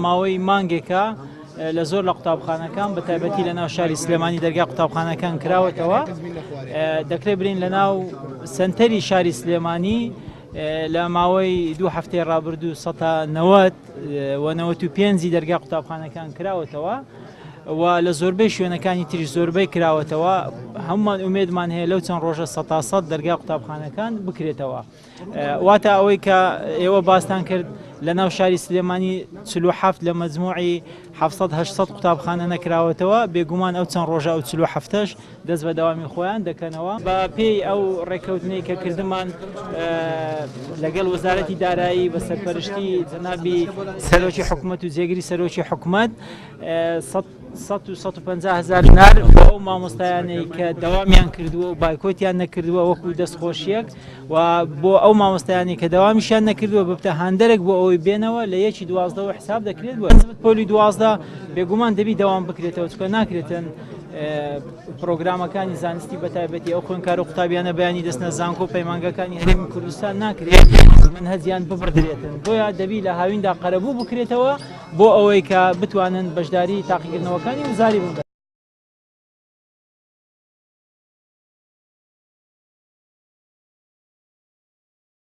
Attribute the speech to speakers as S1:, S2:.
S1: ماوەی مانگێکە لە زۆر لە قوتابخانەکان بە تایبەتی لە ناو شاری سلێمانی دەرگا قوتابخانەکان کراوەتەوە. دەکرێت برین لە ناو سنتەری شاری سلێمانی لە ماوەی 2 هەفتەی ڕابردوو 95 دەرگا قوتابخانەکان کراوەتەوە و لە زۆربەی شوێنەکانی تریش زۆربەی کراوەتەوە. هەمومان ئومێدمان هەیە لەو چەند ڕۆژە 100 دەرگا قوتابخانەکان بکرێتەوە. واتە ئەوەی کە ئێوە باستان کرد لە ناو شاری سلێمانی 47 لە مەجموعی 700 قوتابخانە نەکراوەتەوە. بێگومان ئەو چەند ڕۆژە ئەو 47ش دەست بە دەوامی خۆیان دەکەنەوە. بە پێی ئەو ڕێکەوتنەی کە کردمان لەگەڵ وەزارەتی دارایی بە سەرپەرشتی جەنابی سەرۆکی حکوومەت و جێگیری سەرۆکی حکوومەت 150,000 دینار بۆ ئەو مامۆستایانەی کە دەوامیان کردووە و بایکۆتیان نەکردووە وەکو دەستخۆشیەک و بۆ ئەو مامۆستایانی کە دەوامیشیان نەکردووە ببتە هاندەرێک بۆ ئەوەی بێنەوە لە 1/12 حساب دەکرێت بۆ پۆلی 12 بێگومان دەبی دەوام بکرێتەوە چکە ناکرێتن پرۆگرامەکانی زانستی بە تایبەتی ئەو خوێنکار و قوتابیانە بەیانی دەستنە زانکۆ پەیمانگەکانی هەرێمی کوردستان ناکرێت منهەجیان ببردرێتن. بۆیە دەبی لە هاویندا قەرەبوو بکرێتەوە بۆ ئەوەی کە بتوانن بەشداری تاقیکردنەوەکانی وزاری بن.